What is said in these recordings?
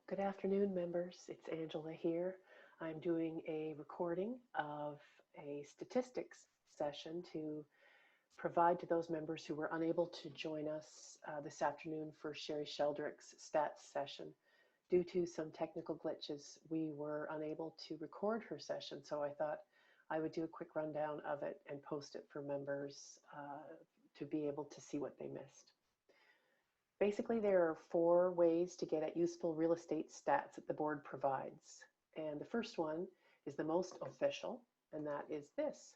Good afternoon, members. It's Angela here. I'm doing a recording of a statistics session to provide to those members who were unable to join us this afternoon for Sherry Sheldrick's stats session. Due to some technical glitches, we were unable to record her session, so I thought I would do a quick rundown of it and post it for members to be able to see what they missed. Basically, there are 4 ways to get at useful real estate stats that the board provides. And the first one is the most official, and that is this.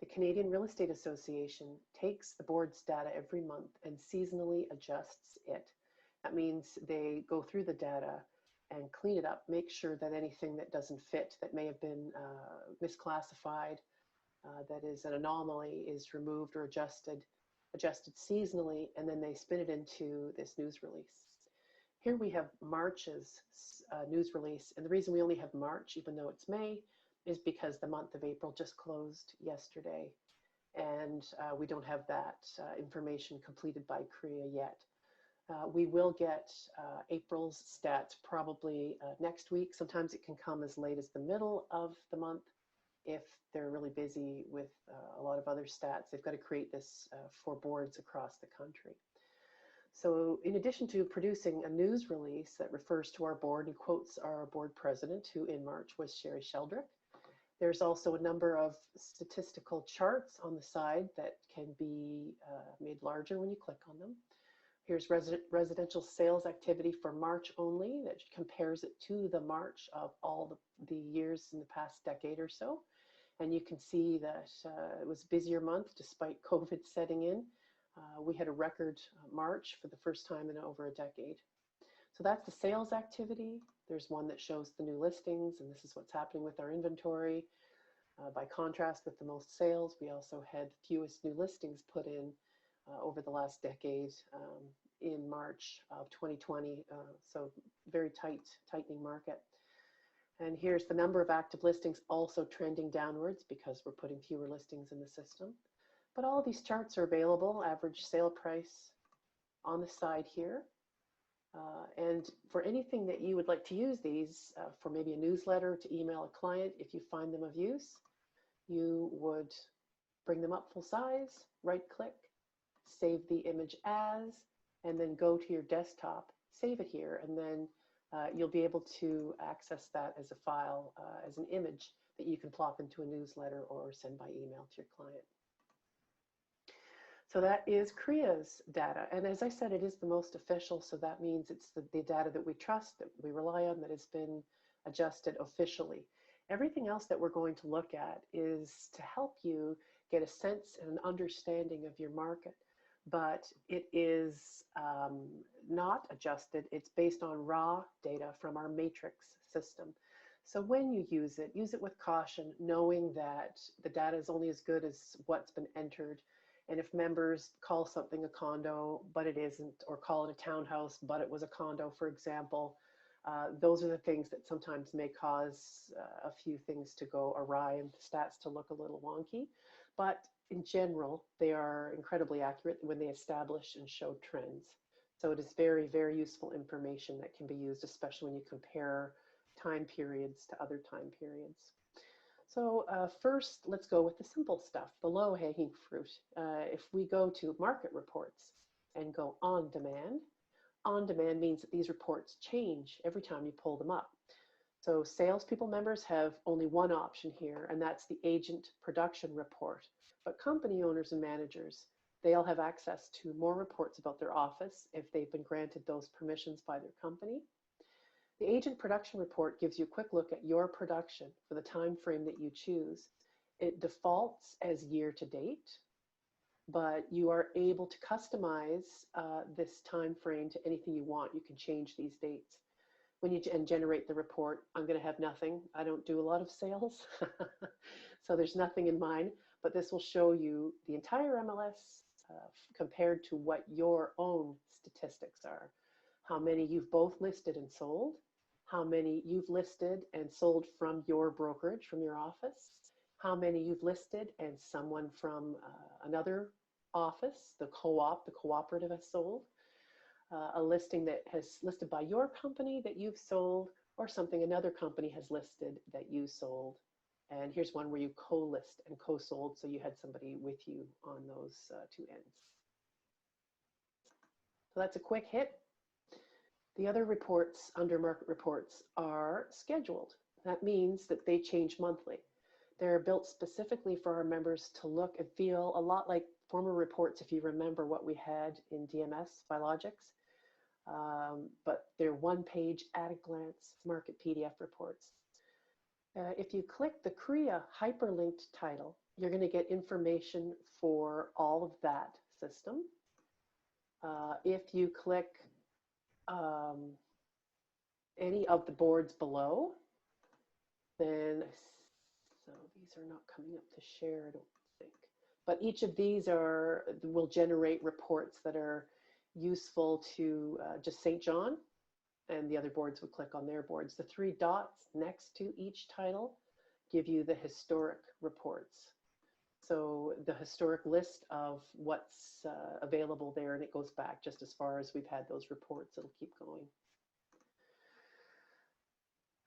The Canadian Real Estate Association takes the board's data every month and seasonally adjusts it. That means they go through the data and clean it up, make sure that anything that doesn't fit, that may have been misclassified, that is an anomaly, is removed or adjusted seasonally, and then they spin it into this news release. Here we have March's news release, and the reason we only have March, even though it's May, is because the month of April just closed yesterday, and we don't have that information completed by CREA yet. We will get April's stats probably next week. Sometimes it can come as late as the middle of the month if they're really busy with a lot of other stats. They've got to create this for boards across the country. So in addition to producing a news release that refers to our board and quotes our board president, who in March was Sherry Sheldrick, there's also a number of statistical charts on the side that can be made larger when you click on them. Here's residential sales activity for March only that compares it to the March of all the years in the past decade or so. And you can see that it was a busier month despite COVID setting in. We had a record March for the first time in over a decade. So that's the sales activity. There's one that shows the new listings, and this is what's happening with our inventory. By contrast with the most sales, we also had fewest new listings put in over the last decade in March of 2020. So very tightening market. And here's the number of active listings also trending downwards because we're putting fewer listings in the system. But all of these charts are available, average sale price on the side here. And for anything that you would like to use these for maybe a newsletter to email a client, if you find them of use, you would bring them up full size, right click, save the image as, and then go to your desktop, save it here, and then you'll be able to access that as a file, as an image that you can plop into a newsletter or send by email to your client. So that is CREA's data. And as I said, it is the most official, so that means it's the data that we trust, that we rely on, that has been adjusted officially. Everything else that we're going to look at is to help you get a sense and an understanding of your market. But it is not adjusted. It's based on raw data from our matrix system. So when you use it with caution, knowing that the data is only as good as what's been entered. And if members call something a condo, but it isn't, or call it a townhouse, but it was a condo, for example, those are the things that sometimes may cause a few things to go awry and stats to look a little wonky. But in general, they are incredibly accurate when they establish and show trends. So it is very, very useful information that can be used, especially when you compare time periods to other time periods. So first, let's go with the simple stuff, the low-hanging fruit. If we go to market reports and go on demand means that these reports change every time you pull them up. So salespeople members have only one option here, and that's the agent production report. But company owners and managers, they'll have access to more reports about their office if they've been granted those permissions by their company. The agent production report gives you a quick look at your production for the time frame that you choose. It defaults as year to date, but you are able to customize this time frame to anything you want. You can change these dates. When you generate the report, I'm going to have nothing. I don't do a lot of sales, so there's nothing in mine, but this will show you the entire MLS compared to what your own statistics are. How many you've both listed and sold, how many you've listed and sold from your brokerage, from your office, how many you've listed and someone from another office, the co-op, the cooperative has sold. a listing that has listed by your company that you've sold, or something another company has listed that you sold. And here's one where you co-list and co-sold, so you had somebody with you on those two ends. So that's a quick hit. The other reports under market reports are scheduled. That means that they change monthly. They're built specifically for our members to look and feel a lot like former reports, if you remember what we had in DMS, Biologics. But they're one-page at-a-glance market PDF reports. If you click the CREA hyperlinked title, you're going to get information for all of that system. If you click any of the boards below, then, so these are not coming up to share, I don't think. But each of these will generate reports that are useful to just St. John, and the other boards would click on their boards. The three dots next to each title give you the historic reports. So the historic list of what's available there, and it goes back just as far as we've had those reports. It'll keep going.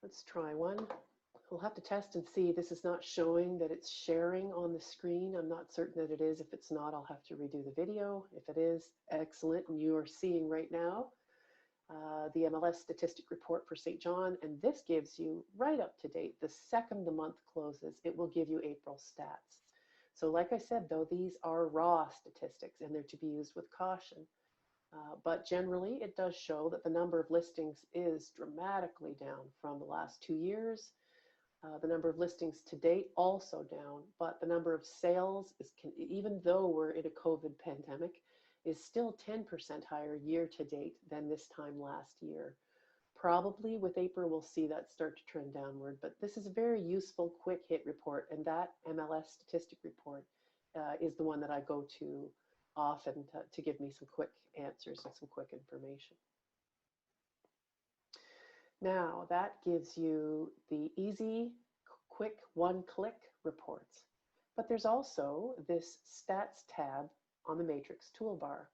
Let's try one. We'll have to test and see. This is not showing that it's sharing on the screen. I'm not certain that it is. If it's not, I'll have to redo the video. If it is, excellent. And you are seeing right now the MLS statistic report for St. John, and this gives you right up to date. The second the month closes, it will give you April stats. So like I said, though, these are raw statistics and they're to be used with caution. But generally, it does show that the number of listings is dramatically down from the last 2 years. The number of listings to date also down, but the number of sales is, even though we're in a COVID pandemic, is still 10% higher year to date than this time last year. Probably with April, we'll see that start to trend downward, but this is a very useful quick hit report, and that MLS statistic report is the one that I go to often to give me some quick answers and some quick information. Now that gives you the easy, quick one-click reports, but there's also this stats tab on the matrix toolbar.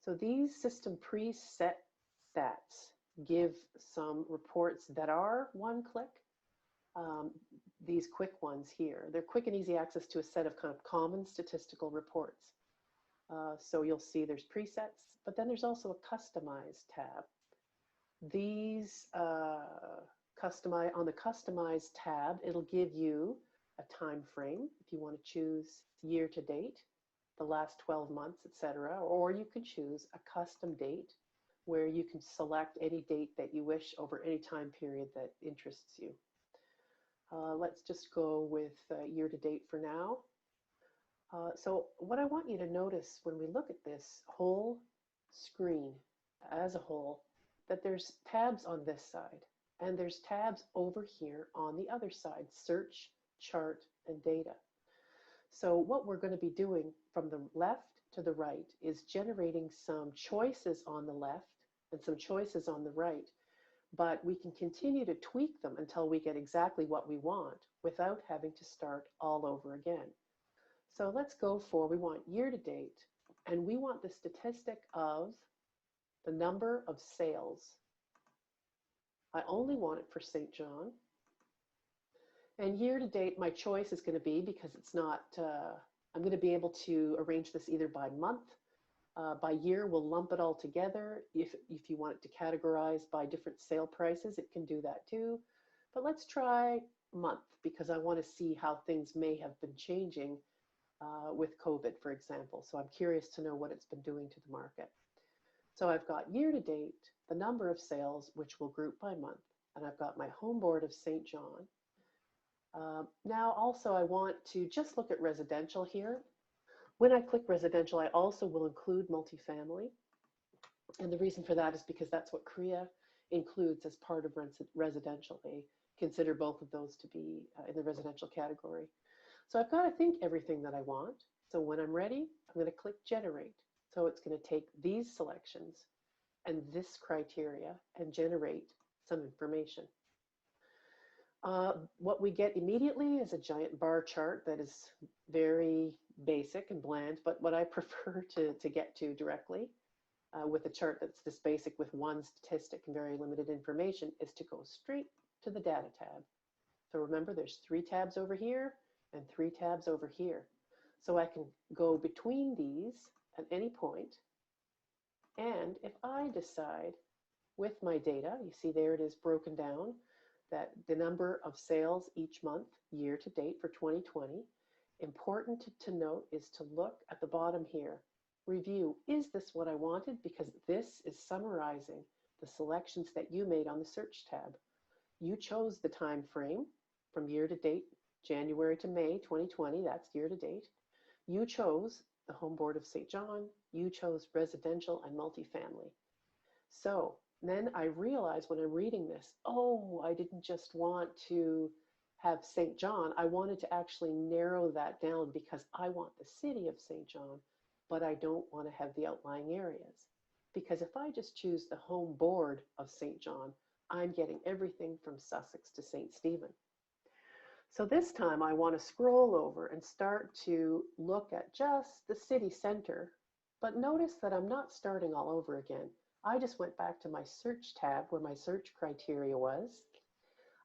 So these system preset stats give some reports that are one click. These quick ones here, they're quick and easy access to a set of kind of common statistical reports. So you'll see there's presets, but then there's also a customize tab. These on the customize tab, it'll give you a time frame if you want to choose year to date, the last 12 months, etc. Or you can choose a custom date where you can select any date that you wish over any time period that interests you. Let's just go with year to date for now. So what I want you to notice when we look at this whole screen as a whole, that there's tabs on this side and there's tabs over here on the other side, search, chart, and data. So what we're going to be doing from the left to the right is generating some choices on the left and some choices on the right, but we can continue to tweak them until we get exactly what we want without having to start all over again. So let's go for, we want year to date, and we want the statistic of the number of sales. I only want it for St. John. And year to date, my choice is going to be, because it's not, I'm going to be able to arrange this either by month, by year, we'll lump it all together. If you want it to categorize by different sale prices, it can do that too. But let's try month, because I want to see how things may have been changing with COVID, for example. So I'm curious to know what it's been doing to the market. So I've got year to date, the number of sales, which we'll group by month, and I've got my home board of St. John. Now also I want to just look at residential here. When I click residential, I also will include multifamily. And the reason for that is because that's what CREA includes as part of residential. They consider both of those to be in the residential category. So I've got, I think, everything that I want. So when I'm ready, I'm going to click generate. So it's going to take these selections and this criteria and generate some information. What we get immediately is a giant bar chart that is very basic and bland, but what I prefer to get to directly. with a chart that's this basic with one statistic and very limited information is to go straight to the data tab. So remember, there's 3 tabs over here and 3 tabs over here. So I can go between these at any point. And if I decide with my data, you see there it is broken down, that the number of sales each month, year to date for 2020, important to note is to look at the bottom here. Review, is this what I wanted? Because this is summarizing the selections that you made on the search tab. You chose the time frame from year to date, January to May 2020, that's year to date. You chose the Home Board of St. John, you chose residential and multifamily. So then I realized when I'm reading this, oh, I didn't just want to have St. John, I wanted to actually narrow that down because I want the city of St. John, but I don't want to have the outlying areas. Because if I just choose the Home Board of St. John, I'm getting everything from Sussex to St. Stephen. So this time I want to scroll over and start to look at just the city center, but notice that I'm not starting all over again. I just went back to my search tab where my search criteria was.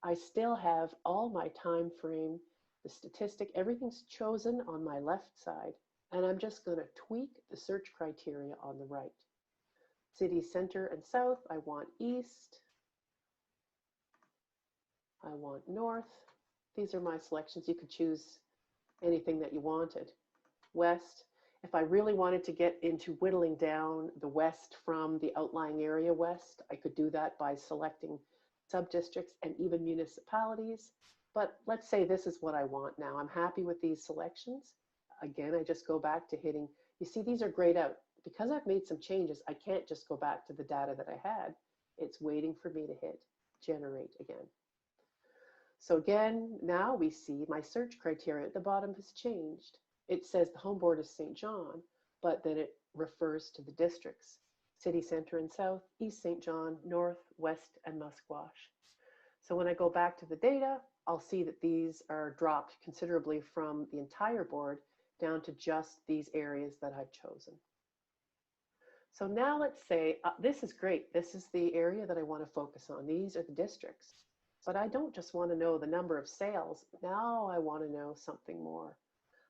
I still have all my time frame, the statistic, everything's chosen on my left side, and I'm just going to tweak the search criteria on the right. City center and south, I want east, I want north. These are my selections. You could choose anything that you wanted. West, if I really wanted to get into whittling down the west from the outlying area west, I could do that by selecting subdistricts and even municipalities. But let's say this is what I want now. I'm happy with these selections. Again, I just go back to hitting, you see these are grayed out. Because I've made some changes, I can't just go back to the data that I had. It's waiting for me to hit generate again. So again, now we see my search criteria at the bottom has changed. It says the Home Board is St. John, but then it refers to the districts: City Center and South, East St. John, North, West, and Musquash. So when I go back to the data, I'll see that these are dropped considerably from the entire board down to just these areas that I've chosen. So now let's say, this is great. This is the area that I want to focus on. These are the districts. But I don't just want to know the number of sales. Now I want to know something more.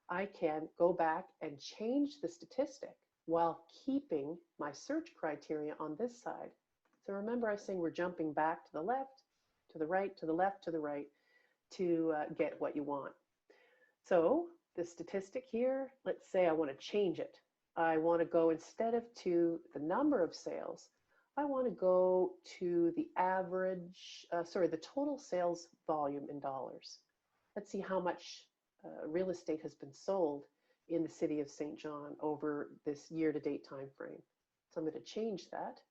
I can go back and change the statistic while keeping my search criteria on this side. So remember I was saying we're jumping back to the left, to the right, to the left, to the right to get what you want. So the statistic here, let's say I want to change it. I want to go, instead of to the number of sales, I want to go to the average, the total sales volume in dollars. Let's see how much real estate has been sold in the city of St. John over this year-to-date time frame. So I'm going to change that.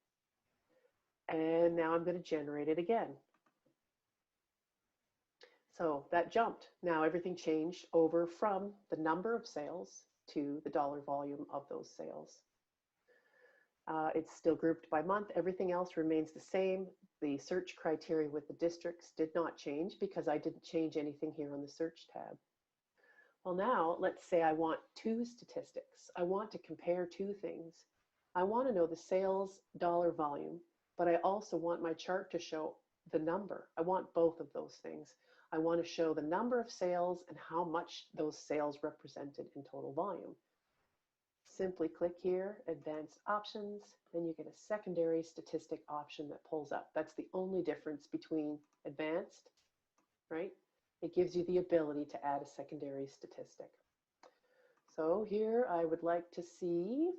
And now I'm going to generate it again. So that jumped. Now everything changed over from the number of sales to the dollar volume of those sales. It's still grouped by month. Everything else remains the same. The search criteria with the districts did not change because I didn't change anything here on the search tab. Well, now let's say I want 2 statistics. I want to compare 2 things. I want to know the sales dollar volume, but I also want my chart to show the number. I want both of those things. I want to show the number of sales and how much those sales represented in total volume. Simply click here, Advanced Options, then you get a secondary statistic option that pulls up. That's the only difference between advanced, right? It gives you the ability to add a secondary statistic. So here I would like to see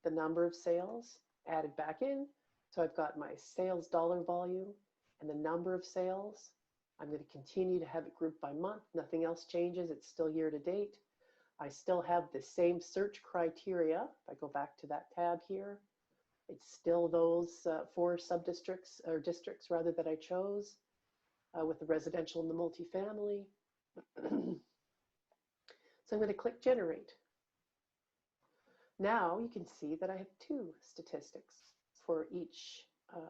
the number of sales added back in. So I've got my sales dollar volume and the number of sales. I'm going to continue to have it grouped by month. Nothing else changes. It's still year to date. I still have the same search criteria. If I go back to that tab here, it's still those 4 sub-districts or districts rather that I chose with the residential and the multifamily. So I'm going to click Generate. Now you can see that I have 2 statistics for each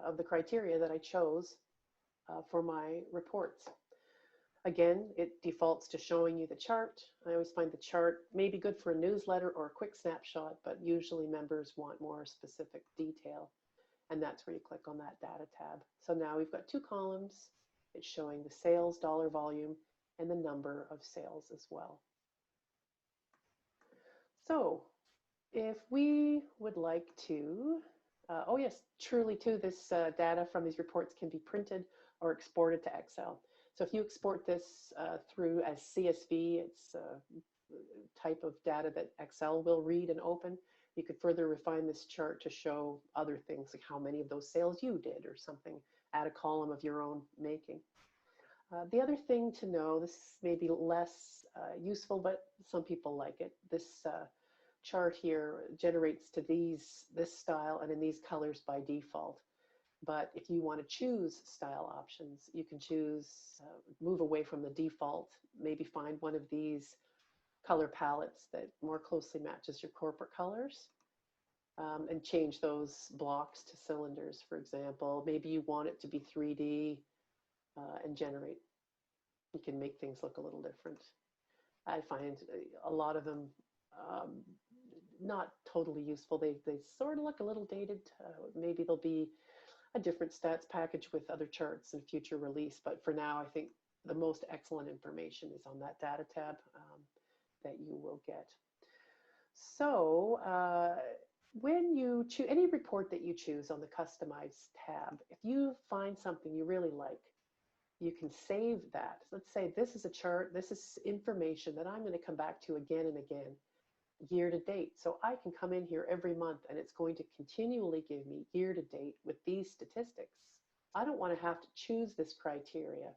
of the criteria that I chose for my reports. Again, it defaults to showing you the chart. I always find the chart may be good for a newsletter or a quick snapshot, but usually members want more specific detail. And that's where you click on that data tab. So now we've got two columns. It's showing the sales dollar volume and the number of sales as well. So if we would like to, oh yes, truly too, this data from these reports can be printed or exported to Excel. So if you export this through as CSV, it's a type of data that Excel will read and open. You could further refine this chart to show other things like how many of those sales you did or something, add a column of your own making. The other thing to know, this may be less useful, but some people like it. This chart here generates to this style and in these colors by default. But if you want to choose style options, you can choose, move away from the default, maybe find one of these color palettes that more closely matches your corporate colors, and change those blocks to cylinders, for example. Maybe you want it to be 3D and generate. You can make things look a little different. I find a lot of them not totally useful. They sort of look a little dated. Maybe there'll be a different stats package with other charts in future release, but for now I think the most excellent information is on that data tab that you will get. So when you choose any report that you choose on the Customize tab, if you find something you really like, you can save that. Let's say this is a chart, this is information that I'm going to come back to again and again, year to date. So I can come in here every month and it's going to continually give me year to date with these statistics. I don't want to have to choose this criteria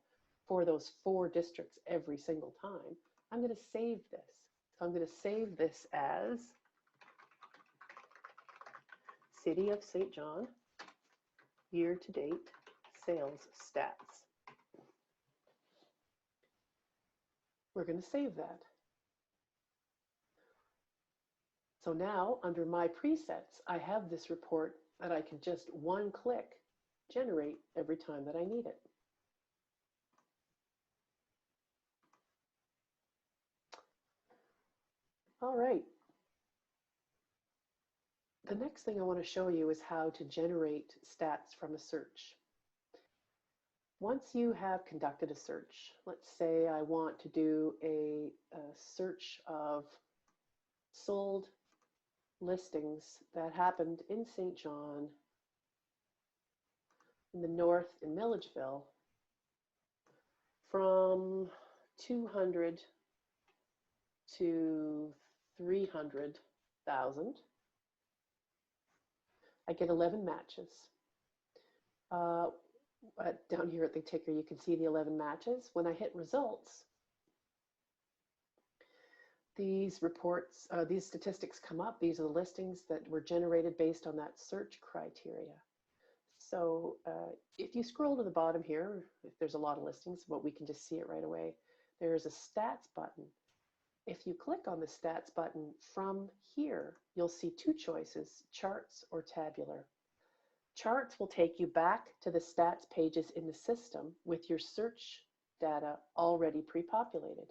for those 4 districts every single time. I'm going to save this. So I'm going to save this as City of St. John year to date sales stats. We're going to save that. So now under my presets, I have this report that I can just one click generate every time that I need it. All right. The next thing I want to show you is how to generate stats from a search. Once you have conducted a search, let's say I want to do a search of sold listings that happened in St. John, in the north in Milledgeville, from 200 to 300,000. I get 11 matches. Down here at the ticker, you can see the 11 matches. When I hit results, these reports, these statistics come up. These are the listings that were generated based on that search criteria. So if you scroll to the bottom here, if there's a lot of listings, but we can just see it right away, there's a stats button. If you click on the stats button from here, you'll see 2 choices, charts or tabular. Charts will take you back to the stats pages in the system with your search data already pre-populated.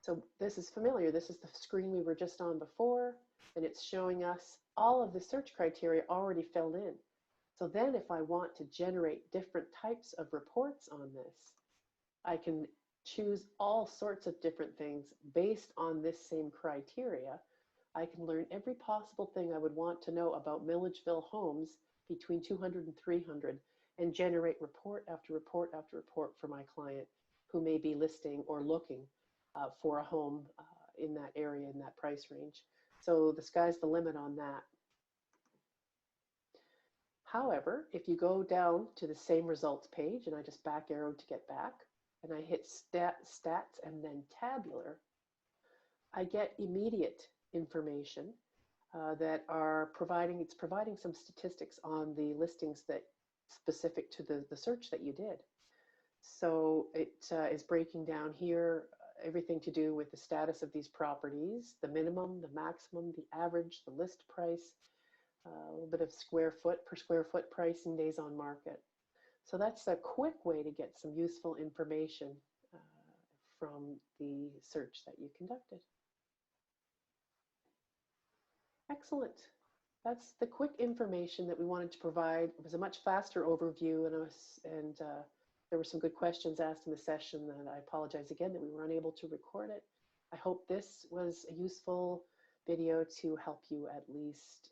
So this is familiar. This is the screen we were just on before, and it's showing us all of the search criteria already filled in. So then if I want to generate different types of reports on this, I can choose all sorts of different things based on this same criteria. I can learn every possible thing I would want to know about Milledgeville homes between 200 and 300 and generate report after report after report for my client who may be listing or looking for a home in that area, in that price range. So the sky's the limit on that. However, if you go down to the same results page, and I just back arrowed to get back, and I hit stats and then tabular, I get immediate information that are providing some statistics on the listings that specific to the search that you did. So it is breaking down here everything to do with the status of these properties, the minimum, the maximum, the average, the list price, a little bit of per square foot pricing, days on market. So that's a quick way to get some useful information from the search that you conducted. Excellent. That's the quick information that we wanted to provide. It was a much faster overview, and there were some good questions asked in the session, and I apologize again that we were unable to record it. I hope this was a useful video to help you at least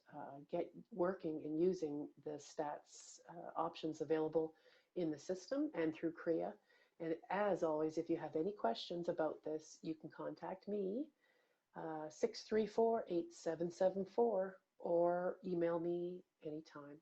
get working and using the stats options available in the system and through CREA. And as always, if you have any questions about this, you can contact me, 634-8774, or email me anytime.